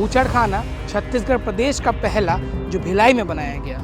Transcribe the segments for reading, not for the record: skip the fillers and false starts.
बूचड़खाना छत्तीसगढ़ प्रदेश का पहला जो भिलाई में बनाया गया।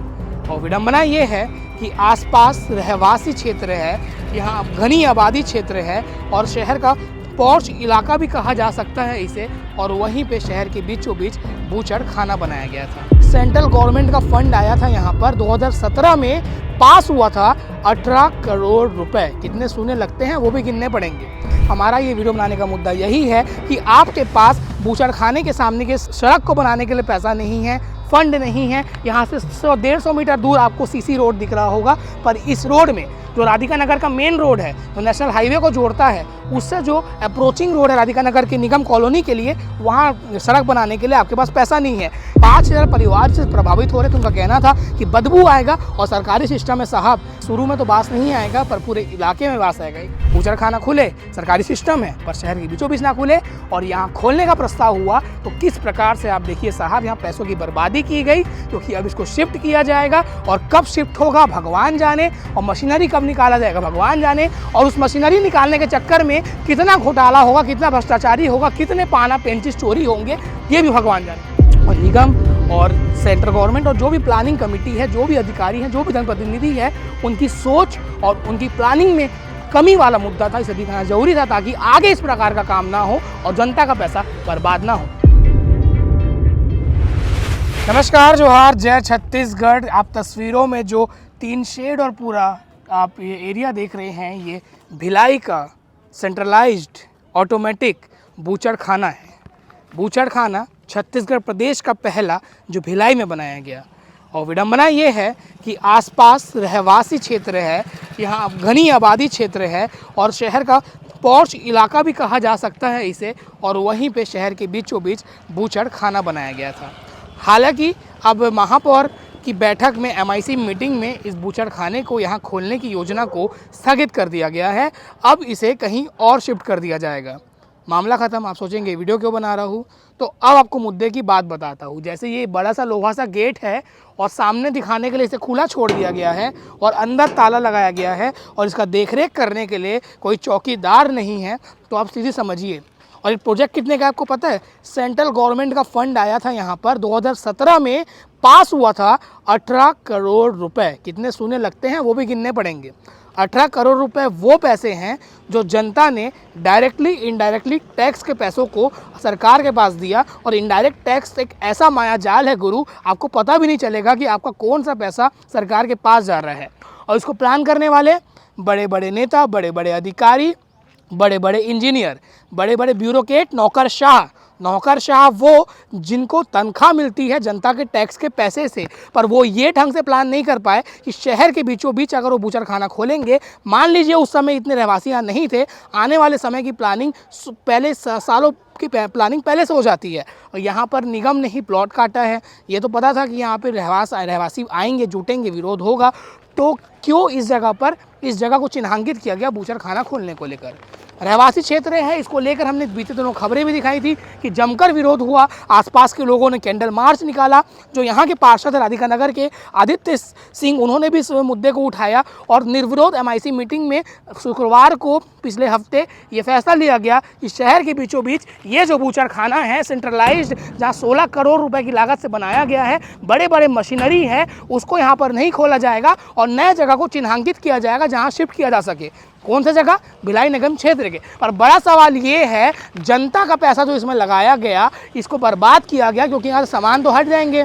और विडंबना ये है कि आसपास रहवासी क्षेत्र है, यहाँ घनी आबादी क्षेत्र है और शहर का पॉश इलाका भी कहा जा सकता है इसे। और वहीं पे शहर के बीचों बीच बूचड़खाना बनाया गया था। सेंट्रल गवर्नमेंट का फंड आया था यहाँ पर 2017 में, पास हुआ था 18 करोड़ रुपए। कितने सोने लगते हैं वो भी गिनने पड़ेंगे। हमारा ये वीडियो बनाने का मुद्दा यही है कि आपके पास बूचड़खाने के सामने के सड़क को बनाने के लिए पैसा नहीं है, फंड नहीं है। यहाँ से 100-150 मीटर दूर आपको सीसी रोड दिख रहा होगा, पर इस रोड में जो राधिका नगर का मेन रोड है, जो नेशनल हाईवे को जोड़ता है, उससे जो अप्रोचिंग रोड है राधिका नगर के निगम कॉलोनी के लिए, वहाँ सड़क बनाने के लिए आपके पास पैसा नहीं है। 5000 परिवार से प्रभावित हो रहे थे। उनका कहना था कि बदबू आएगा और सरकारी सिस्टम में साहब शुरू में तो बास नहीं आएगा, पर पूरे इलाके में बास आएगा। बूचड़खाना खुले, सरकारी सिस्टम है, पर शहर के बीचों बीच ना खुले और यहाँ खोलने का प्रस्ताव हुआ तो किस प्रकार से आप देखिए साहब, यहाँ पैसों की बर्बादी की गई, क्योंकि अब इसको शिफ्ट किया जाएगा और कब शिफ्ट होगा भगवान जाने, और मशीनरी कब निकाला जाएगा भगवान जाने, और उस मशीनरी निकालने के चक्कर में कितना घोटाला होगा, कितना भ्रष्टाचारी होगा, कितने पाना पेंचिस चोरी होंगे, ये भी भगवान जाने। और निगम और सेंट्रल गवर्नमेंट और जो भी प्लानिंग कमेटी है, जो भी अधिकारी हैं, जो भी जनप्रतिनिधि है, उनकी सोच और उनकी प्लानिंग में कमी वाला मुद्दा था। इसे दिखाना जरूरी था ताकि आगे इस प्रकार का काम ना हो और जनता का पैसा बर्बाद ना हो। नमस्कार, जोहार, जय छत्तीसगढ़। आप तस्वीरों में जो तीन शेड और पूरा आप ये एरिया देख रहे हैं, ये भिलाई का सेंट्रलाइज्ड ऑटोमेटिक बूचड़खाना है। बूचड़खाना छत्तीसगढ़ प्रदेश का पहला जो भिलाई में बनाया गया। और विडंबना ये है कि आसपास रहवासी क्षेत्र है, यहाँ घनी आबादी क्षेत्र है और शहर का पॉश इलाका भी कहा जा सकता है इसे। और वहीं पे शहर के बीचों बीच बूचड़खाना बनाया गया था। हालांकि अब महापौर की बैठक में MIC मीटिंग में इस बूचड़खाने को यहाँ खोलने की योजना को स्थगित कर दिया गया है। अब इसे कहीं और शिफ्ट कर दिया जाएगा। मामला ख़त्म। आप सोचेंगे वीडियो क्यों बना रहा हूँ, तो अब आपको मुद्दे की बात बताता हूँ। जैसे ये बड़ा सा लोहा सा गेट है और सामने दिखाने के लिए इसे खुला छोड़ दिया गया है और अंदर ताला लगाया गया है और इसका देखरेख करने के लिए कोई चौकीदार नहीं है, तो आप सीधी समझिए। और ये प्रोजेक्ट कितने का आपको पता है? सेंट्रल गवर्नमेंट का फंड आया था यहाँ पर 2017 में, पास हुआ था 18 करोड़ रुपए। कितने सोने लगते हैं वो भी गिनने पड़ेंगे। 18 करोड़ रुपए वो पैसे हैं जो जनता ने डायरेक्टली इनडायरेक्टली टैक्स के पैसों को सरकार के पास दिया। और इनडायरेक्ट टैक्स एक ऐसा माया जाल है गुरु, आपको पता भी नहीं चलेगा कि आपका कौन सा पैसा सरकार के पास जा रहा है। और इसको प्लान करने वाले बड़े बड़े नेता, बड़े बड़े अधिकारी, बड़े बड़े इंजीनियर, बड़े बड़े ब्यूरोक्रेट, नौकरशाह वो जिनको तनख्वाह मिलती है जनता के टैक्स के पैसे से। पर वो ये ढंग से प्लान नहीं कर पाए कि शहर के बीचों बीच अगर वो बूचड़खाना खोलेंगे, मान लीजिए उस समय इतने रहवासी यहाँ नहीं थे, आने वाले समय की प्लानिंग पहले सालों की प्लानिंग पहले से हो जाती है। और यहाँ पर निगम ने ही प्लॉट काटा है। ये तो पता था कि यहाँ पे रहवासी आएंगे, जुटेंगे, विरोध होगा, तो क्यों इस जगह को चिन्हांकित किया गया बूचड़खाना खोलने को लेकर? रहवासी क्षेत्र है, इसको लेकर हमने बीते दिनों खबरें भी दिखाई थी कि जमकर विरोध हुआ। आसपास के लोगों ने कैंडल मार्च निकाला। जो यहाँ के पार्षद है राधिका नगर के आदित्य सिंह, उन्होंने भी इस मुद्दे को उठाया और निर्विरोध MIC मीटिंग में शुक्रवार को पिछले हफ्ते ये फैसला लिया गया कि शहर के बीचों बीच ये जो बूचड़खाना है सेंट्रलाइज्ड, जहाँ 16 करोड़ रुपए की लागत से बनाया गया है, बड़े बड़े मशीनरी है, उसको यहाँ पर नहीं खोला जाएगा और नए जगह को चिन्हांकित किया जाएगा जहाँ शिफ्ट किया जा सके। कौन सा जगह? भिलाई निगम क्षेत्र के। पर बड़ा सवाल ये है, जनता का पैसा जो इसमें लगाया गया, इसको बर्बाद किया गया, क्योंकि यहाँ सामान तो हट जाएंगे,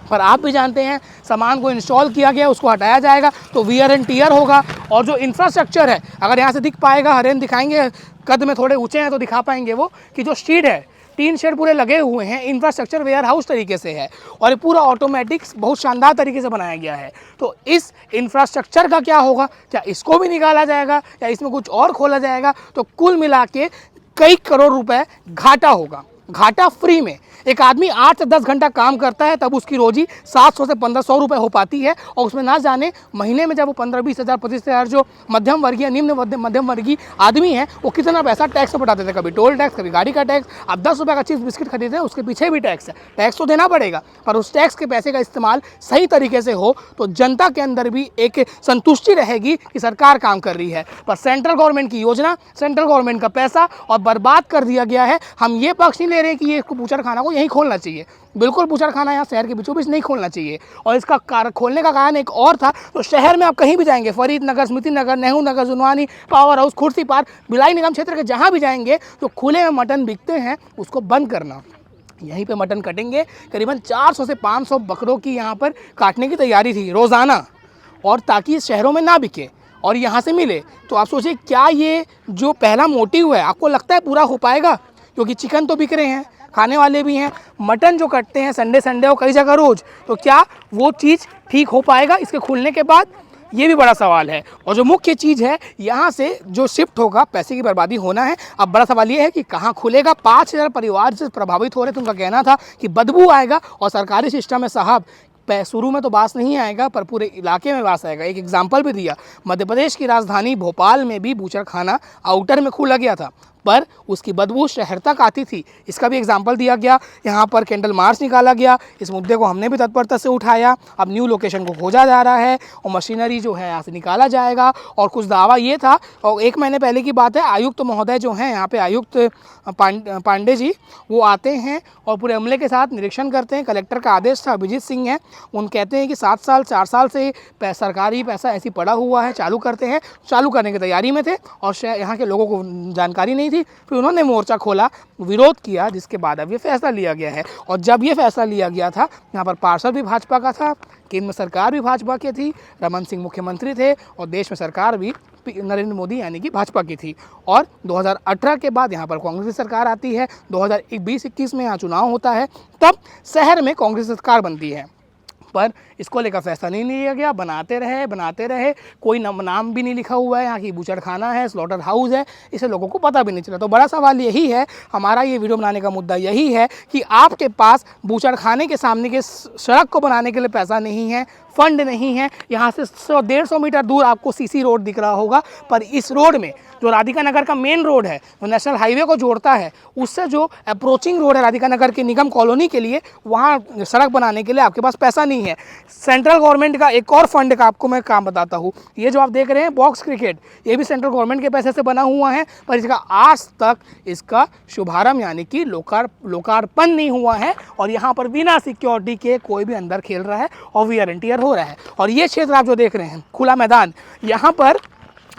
पर आप भी जानते हैं सामान को इंस्टॉल किया गया, उसको हटाया जाएगा तो वियर एंड टीयर होगा। और जो इंफ्रास्ट्रक्चर है, अगर यहाँ से दिख पाएगा, हरेन दिखाएंगे, कद में थोड़े ऊंचे हैं तो दिखा पाएंगे वो, कि जो शीट है, 3 शेड पूरे लगे हुए हैं, इंफ्रास्ट्रक्चर वेयर हाउस तरीके से है और ये पूरा ऑटोमेटिक बहुत शानदार तरीके से बनाया गया है। तो इस इंफ्रास्ट्रक्चर का क्या होगा? क्या इसको भी निकाला जाएगा या इसमें कुछ और खोला जाएगा? तो कुल मिला के कई करोड़ रुपए घाटा होगा। घाटा फ्री में एक आदमी 8 से 10 घंटा काम करता है, तब उसकी रोजी 700 से 1500 रुपये हो पाती है। और उसमें ना जाने महीने में जब वो 15-20 हज़ार 25 हज़ार जो मध्यम वर्गीय निम्न मध्यम वर्गीय आदमी है, वो कितना पैसा टैक्स में पटाते थे, कभी टोल टैक्स, कभी गाड़ी का टैक्स। अब 10 रुपये का चिप्स बिस्किट खरीदते हैं, उसके पीछे भी टैक्स है, टैक्स तो देना पड़ेगा। पर उस टैक्स के पैसे का इस्तेमाल सही तरीके से हो तो जनता के अंदर भी एक संतुष्टि रहेगी कि सरकार काम कर रही है। पर सेंट्रल गवर्नमेंट की योजना, सेंट्रल गवर्नमेंट का पैसा और बर्बाद कर दिया गया है। हम ये पक्ष नहीं दे रहे हैं कि ये इसको बूचड़ खाना को यहीं खोलना चाहिए। बिल्कुल बूचड़ खाना यहाँ शहर के बीचों बीच नहीं खोलना चाहिए। और इसका खोलने का कारण एक और था। तो शहर में आप कहीं भी जाएंगे, फरीदनगर, स्मृति नगर, नेहरू नगर, जुनवानी, पावर हाउस, खुर्सी पार्क, भिलाई निगम क्षेत्र के जहाँ भी जाएंगे तो खुले में मटन बिकते हैं, उसको बंद करना। यहीं पे मटन कटेंगे। करीबन 400 से 500 बकरों की यहाँ पर काटने की तैयारी थी रोज़ाना, और ताकि शहरों में ना बिके और यहाँ से मिले। तो आप सोचिए क्या ये जो पहला मोटिव है आपको लगता है पूरा हो पाएगा? क्योंकि चिकन तो बिक रहे हैं, खाने वाले भी हैं, मटन जो कटते हैं संडे और कई जगह रोज़, तो क्या वो चीज़ ठीक हो पाएगा इसके खुलने के बाद? ये भी बड़ा सवाल है। और जो मुख्य चीज़ है, यहाँ से जो शिफ्ट होगा पैसे की बर्बादी होना है। अब बड़ा सवाल ये है कि कहाँ खुलेगा। 5000 परिवार से प्रभावित हो रहे थे। उनका कहना था कि बदबू आएगा और सरकारी सिस्टम में साहब शुरू में तो बास नहीं आएगा पर पूरे इलाके में बास आएगा। एक एग्जाम्पल भी दिया, मध्य प्रदेश की राजधानी भोपाल में भी बूचड़खाना आउटर में खुला गया था पर उसकी बदबू शहर तक आती थी। इसका भी एग्जाम्पल दिया गया। यहाँ पर कैंडल मार्च निकाला गया। इस मुद्दे को हमने भी तत्परता से उठाया। अब न्यू लोकेशन को खोजा जा रहा है और मशीनरी जो है यहाँ से निकाला जाएगा। और कुछ दावा ये था, और 1 महीने पहले की बात है, आयुक्त महोदय जो हैं यहाँ पे, आयुक्त पांडे जी, वो आते हैं और पूरे अमले के साथ निरीक्षण करते हैं। कलेक्टर का आदेश था, अभिजीत सिंह हैं, उन कहते हैं कि 7 साल 4 साल से सरकारी पैसा ऐसी पड़ा हुआ है, चालू करते हैं। चालू करने की तैयारी में थे और यहाँ के लोगों को जानकारी नहीं थी। फिर उन्होंने मोर्चा खोला, विरोध किया, जिसके बाद अब ये फैसला लिया गया है। और जब ये फैसला लिया गया था, यहाँ पर पार्षद भी भाजपा का था, केंद्र में सरकार भी भाजपा की थी, रमन सिंह मुख्यमंत्री थे और देश में सरकार भी नरेंद्र मोदी यानी कि भाजपा की थी। और 2018 के बाद यहाँ पर कांग्रेस की सरकार आती है। 2020-21 में यहाँ चुनाव होता है, तब शहर में कांग्रेस सरकार बनती है। पर इसको लेकर फैसला नहीं लिया गया। बनाते रहे, कोई नाम भी नहीं लिखा हुआ है। यहाँ की बूचड़खाना है, स्लॉटर हाउस है, इसे लोगों को पता भी नहीं चला। तो बड़ा सवाल यही है, हमारा ये वीडियो बनाने का मुद्दा यही है कि आपके पास बूचड़खाने के सामने के सड़क को बनाने के लिए पैसा नहीं है, फंड नहीं है। यहाँ से 100-150 मीटर दूर आपको सीसी रोड दिख रहा होगा, पर इस रोड में जो राधिका नगर का मेन रोड है, जो नेशनल हाईवे को जोड़ता है, उससे जो अप्रोचिंग रोड है राधिका नगर के निगम कॉलोनी के लिए, वहाँ सड़क बनाने के लिए आपके पास पैसा नहीं है। सेंट्रल गवर्नमेंट का एक और फंड का आपको मैं काम बताता हूँ। ये जो आप देख रहे हैं बॉक्स क्रिकेट, ये भी सेंट्रल गवर्नमेंट के पैसे से बना हुआ है, पर इसका आज तक इसका शुभारंभ यानी कि लोकार्पण नहीं हुआ है। और यहाँ पर बिना सिक्योरिटी के कोई भी अंदर खेल रहा है और वी आर एंटियर हो रहा है। और ये क्षेत्र आप जो देख रहे हैं, खुला मैदान, यहाँ पर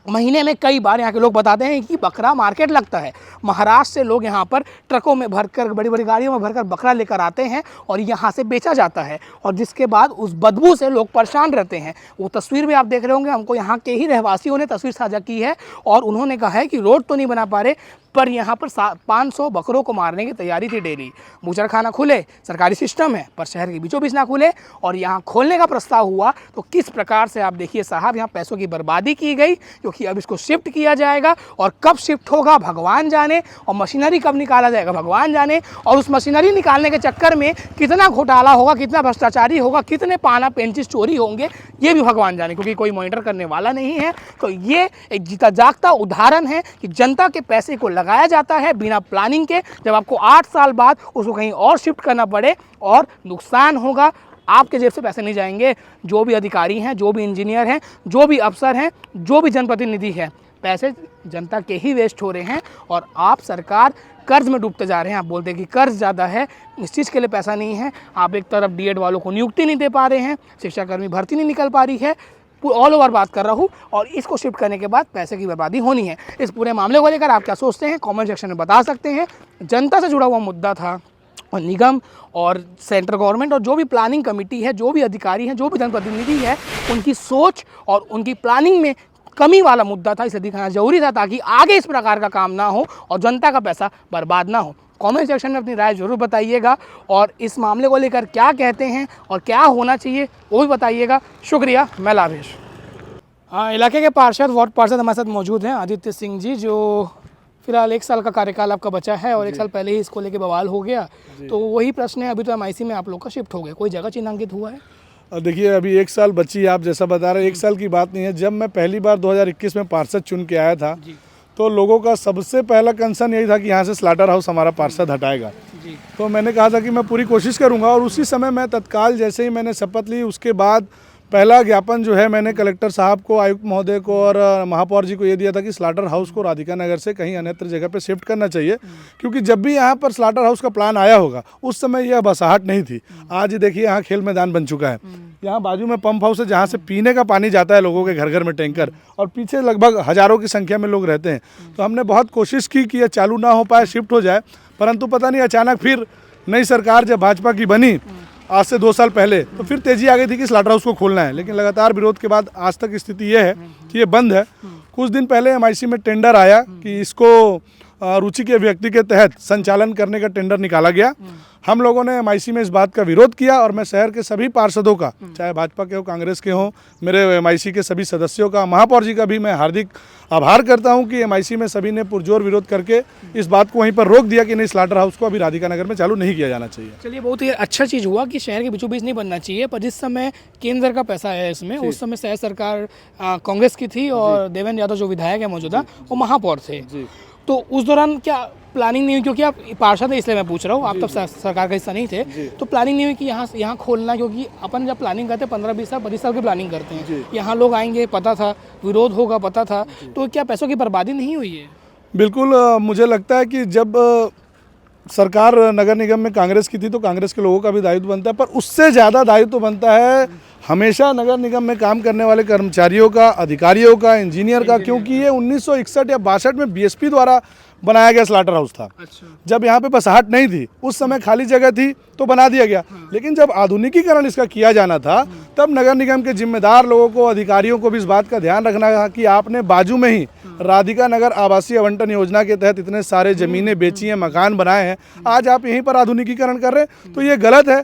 महीने में कई बार यहाँ के लोग बताते हैं कि बकरा मार्केट लगता है। महाराष्ट्र से लोग यहाँ पर ट्रकों में भरकर, बड़ी बड़ी गाड़ियों में भरकर बकरा लेकर आते हैं और यहाँ से बेचा जाता है। और जिसके बाद उस बदबू से लोग परेशान रहते हैं। वो तस्वीर भी आप देख रहे होंगे, हमको यहाँ के ही रहवासियों ने तस्वीर साझा की है और उन्होंने कहा है कि रोड तो नहीं बना पा रहे, पर यहाँ पर 500 बकरों को मारने की तैयारी थी डेली। बूचड़खाना खुले, सरकारी सिस्टम है, पर शहर के बीचों बीच ना खुले। और यहाँ खोलने का प्रस्ताव हुआ तो किस प्रकार से आप देखिए साहब, यहाँ पैसों की बर्बादी की गई, क्योंकि अब इसको शिफ्ट किया जाएगा और कब शिफ्ट होगा भगवान जाने, और मशीनरी कब निकाला जाएगा भगवान जाने। और उस मशीनरी निकालने के चक्कर में कितना घोटाला होगा, कितना भ्रष्टाचारी होगा, कितने पाना पेंचिस चोरी होंगे, ये भी भगवान जाने, क्योंकि कोई मॉनिटर करने वाला नहीं है। तो ये एक जीता जागता उदाहरण है कि जनता के पैसे को लगाया जाता है बिना प्लानिंग के। जब आपको 8 साल बाद उसको कहीं और शिफ्ट करना पड़े और नुकसान होगा, आपके जेब से पैसे नहीं जाएंगे। जो भी अधिकारी हैं, जो भी इंजीनियर हैं, जो भी अफसर हैं, जो भी जनप्रतिनिधि हैं, पैसे जनता के ही वेस्ट हो रहे हैं। और आप सरकार कर्ज में डूबते जा रहे हैं। आप बोलते हैं कि कर्ज ज़्यादा है, इस चीज़ के लिए पैसा नहीं है। आप एक तरफ डीएड वालों को नियुक्ति नहीं दे पा रहे हैं, शिक्षाकर्मी भर्ती नहीं निकल पा रही है, ऑल ओवर बात कर रहा हूँ। और इसको शिफ्ट करने के बाद पैसे की बर्बादी होनी है। इस पूरे मामले को लेकर आप क्या सोचते हैं, कमेंट सेक्शन में बता सकते हैं। जनता से जुड़ा हुआ मुद्दा था और निगम और सेंट्रल गवर्नमेंट और जो भी प्लानिंग कमेटी है, जो भी अधिकारी हैं, जो भी जनप्रतिनिधि है, उनकी सोच और उनकी प्लानिंग में कमी वाला मुद्दा था। इसे दिखाना जरूरी था ताकि आगे इस प्रकार का काम ना हो और जनता का पैसा बर्बाद ना हो। कमेंट सेक्शन में अपनी राय जरूर बताइएगा और इस मामले को लेकर क्या कहते हैं और क्या होना चाहिए वो भी बताइएगा। शुक्रिया, मैं लाभेश। इलाके के पार्षद, वार्ड पार्षद हमारे साथ मौजूद हैं, आदित्य सिंह जी, जो फिलहाल 1 साल का कार्यकाल आपका बचा है और 1 साल पहले ही इसको लेके बवाल हो गया। तो वही प्रश्न है, अभी तो MIC में आप लोग का शिफ्ट हो गया, कोई जगह चिन्हांकित हुआ है? देखिए, अभी 1 साल बची है, आप जैसा बता रहे हैं, 1 साल की बात नहीं है। जब मैं पहली बार 2021 में पार्षद चुन के आया था तो लोगों का सबसे पहला कंसर्न यही था कि यहाँ से स्लॉटर हाउस हमारा पार्षद हटाएगा। तो मैंने कहा था कि मैं पूरी कोशिश करूँगा और उसी समय मैं तत्काल जैसे ही मैंने शपथ ली उसके बाद पहला ज्ञापन जो है मैंने कलेक्टर साहब को, आयुक्त महोदय को और महापौर जी को ये दिया था कि स्लाटर हाउस को राधिका नगर से कहीं अन्यत्र जगह पे शिफ्ट करना चाहिए, क्योंकि जब भी यहाँ पर स्लाटर हाउस का प्लान आया होगा उस समय यह बसाहट नहीं थी। आज देखिए यहाँ खेल मैदान बन चुका है, यहाँ बाजू में पंप हाउस है जहाँ से पीने का पानी जाता है लोगों के घर घर में टैंकर, और पीछे लगभग हज़ारों की संख्या में लोग रहते हैं। तो हमने बहुत कोशिश की कि यह चालू ना हो पाए, शिफ्ट हो जाए, परंतु पता नहीं अचानक फिर नई सरकार जब भाजपा की बनी आज से 2 साल पहले, तो फिर तेजी आ गई थी कि स्लाटर हाउस को खोलना है, लेकिन लगातार विरोध के बाद आज तक स्थिति ये है कि ये बंद है। कुछ दिन पहले MIC में टेंडर आया कि इसको रुचि के व्यक्ति के तहत संचालन करने का टेंडर निकाला गया। हम लोगों ने MIC में इस बात का विरोध किया और मैं शहर के सभी पार्षदों का, चाहे भाजपा के हो, कांग्रेस के हो, मेरे MIC के सभी सदस्यों का, महापौर जी का भी मैं हार्दिक आभार करता हूं कि MIC में सभी ने पुरजोर विरोध करके इस बात को वहीं पर रोक दिया कि नहीं, स्लाटर हाउस को अभी राधिका नगर में चालू नहीं किया जाना चाहिए। चलिए, बहुत ही अच्छा चीज़ हुआ कि शहर के बीचों बीच नहीं बनना चाहिए, पर जिस समय केंद्र का पैसा है इसमें, उस समय शहर सरकार कांग्रेस की थी और देवेंद्र यादव जो विधायक है मौजूदा, वो महापौर थे। तो उस दौरान क्या प्लानिंग नहीं हुई, क्योंकि आप पार्षद है इसलिए मैं पूछ रहा हूँ, आप तब सरकार का हिस्सा नहीं थे, तो प्लानिंग नहीं हुई कि यहाँ खोलना, क्योंकि अपन जब प्लानिंग करते हैं 15-20 साल 25 साल की प्लानिंग करते हैं, यहाँ लोग आएंगे पता था, विरोध होगा पता था, तो क्या पैसों की बर्बादी नहीं हुई है? बिल्कुल, मुझे लगता है कि जब सरकार नगर निगम में कांग्रेस की थी तो कांग्रेस के लोगों का भी दायित्व बनता है, पर उससे ज़्यादा दायित्व बनता है हमेशा नगर निगम में काम करने वाले कर्मचारियों का, अधिकारियों का, इंजीनियर का, क्योंकि ये 1961 या 62 में BSP द्वारा बनाया गया स्लाटर हाउस था। जब यहाँ पे बसाहट नहीं थी, उस समय खाली जगह थी तो बना दिया गया, लेकिन जब आधुनिकीकरण इसका किया जाना था तब नगर निगम के जिम्मेदार लोगों को, अधिकारियों को भी इस बात का ध्यान रखना था कि आपने बाजू में ही राधिका नगर आवासीय आवंटन योजना के तहत इतने सारे ज़मीनें बेची हैं, मकान बनाए हैं, आज आप यहीं पर आधुनिकीकरण कर रहे हैं, तो ये गलत है।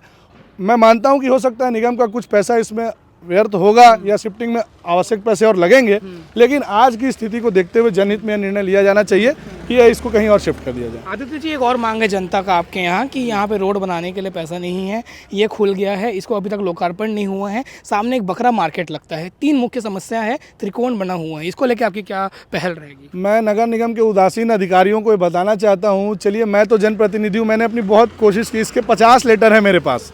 मैं मानता हूं कि हो सकता है निगम का कुछ पैसा इसमें व्यर्थ होगा या शिफ्टिंग में आवश्यक पैसे और लगेंगे, लेकिन आज की स्थिति को देखते हुए जनहित में निर्णय लिया जाना चाहिए कि इसको कहीं और शिफ्ट कर दिया जाए। आदित्य जी, एक और मांग है जनता का आपके यहाँ कि यहाँ पे रोड बनाने के लिए पैसा नहीं है, ये खुल गया है, इसको अभी तक लोकार्पण नहीं हुआ है, सामने एक बकरा मार्केट लगता है, 3 मुख्य समस्या है, त्रिकोण बना हुआ है, इसको लेकर आपकी क्या पहल रहेगी? मैं नगर निगम के उदासीन अधिकारियों को बताना चाहता हूँ, चलिए मैं तो जनप्रतिनिधि हूँ, मैंने अपनी बहुत कोशिश की, इसके 50 लेटर है मेरे पास,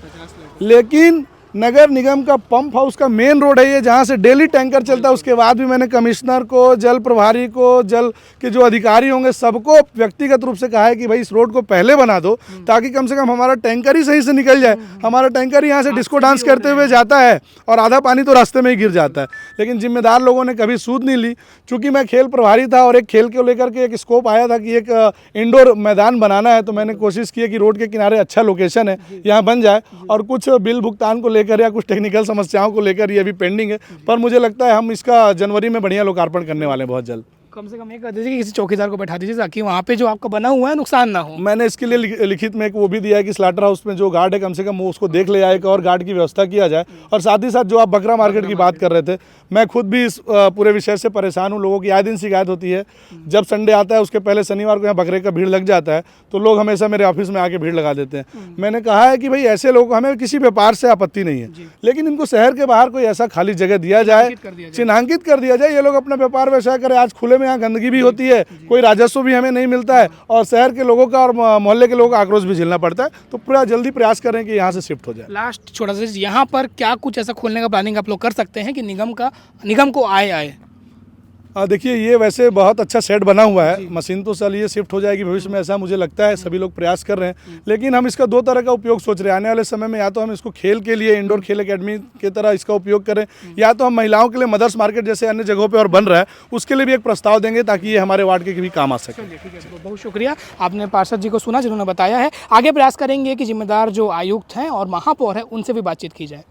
लेकिन नगर निगम का पंप हाउस का मेन रोड है ये, जहाँ से डेली टैंकर चलता है, उसके बाद भी मैंने कमिश्नर को, जल प्रभारी को, जल के जो अधिकारी होंगे सबको व्यक्तिगत रूप से कहा है कि भाई इस रोड को पहले बना दो ताकि कम से कम हमारा टैंकर ही सही से निकल जाए। हमारा टैंकर यहाँ से डिस्को डांस करते हुए जाता है और आधा पानी तो रास्ते में ही गिर जाता है, लेकिन जिम्मेदार लोगों ने कभी सूद नहीं ली। चूँकि मैं खेल प्रभारी था और एक खेल को लेकर के एक स्कोप आया था कि एक इंडोर मैदान बनाना है, तो मैंने कोशिश की है कि रोड के किनारे अच्छा लोकेशन है, यहाँ बन जाए, और कुछ बिल भुगतान को लेकर या कुछ टेक्निकल समस्याओं को लेकर ये अभी पेंडिंग है, पर मुझे लगता है हम इसका जनवरी में बढ़िया लोकार्पण करने वाले हैं बहुत जल्द। कम से कम ये कर दीजिए कि किसी चौकीदार को बैठा दीजिए ताकि वहाँ पे जो आपका बना हुआ है नुकसान ना हो। मैंने इसके लिए लिखित में एक वो भी दिया है कि स्लाटर हाउस में जो गार्ड है कम से कम वो उसको देख ले जाए और गार्ड की व्यवस्था किया जाए। और साथ ही साथ जो आप बकरा मार्केट की बात कर रहे थे, मैं खुद भी इस पूरे विषय से परेशान हूँ। लोगों की आए दिन शिकायत होती है, जब संडे आता है उसके पहले शनिवार को यहाँ बकरे का भीड़ लग जाता है, तो लोग हमेशा मेरे ऑफिस में आके भीड़ लगा देते हैं। मैंने कहा है कि भाई ऐसे लोग, हमें किसी व्यापार से आपत्ति नहीं है, लेकिन इनको शहर के बाहर कोई ऐसा खाली जगह दिया जाए, चिन्हांकित कर दिया जाए, ये लोग अपना व्यापार व्यवसाय करें। आज खुले में यहाँ गंदगी भी होती है, कोई राजस्व भी हमें नहीं मिलता है और शहर के लोगों का और मोहल्ले के लोगों का आक्रोश भी झेलना पड़ता है। तो पूरा जल्दी प्रयास करें कि यहाँ से शिफ्ट हो जाए। लास्ट छोटा सा, यहाँ पर क्या कुछ ऐसा खोलने का प्लानिंग आप लोग कर सकते हैं कि निगम को आए? देखिए, ये वैसे बहुत अच्छा सेट बना हुआ है, मशीन तो चलिए शिफ्ट हो जाएगी भविष्य में, ऐसा मुझे लगता है, सभी लोग प्रयास कर रहे हैं, लेकिन हम इसका 2 तरह का उपयोग सोच रहे हैं। आने वाले समय में या तो हम इसको खेल के लिए इंडोर खेल एकेडमी की तरह इसका उपयोग करें, या तो हम महिलाओं के लिए मदर्स मार्केट जैसे अन्य जगहों पर और बन रहा है उसके लिए भी एक प्रस्ताव देंगे ताकि ये हमारे वार्ड के भी काम आ सके। ठीक है, बहुत शुक्रिया, आपने पार्षद जी को सुना जिन्होंने बताया है। आगे प्रयास करेंगे कि जिम्मेदार जो आयुक्त हैं और महापौर है उनसे भी बातचीत की जाए।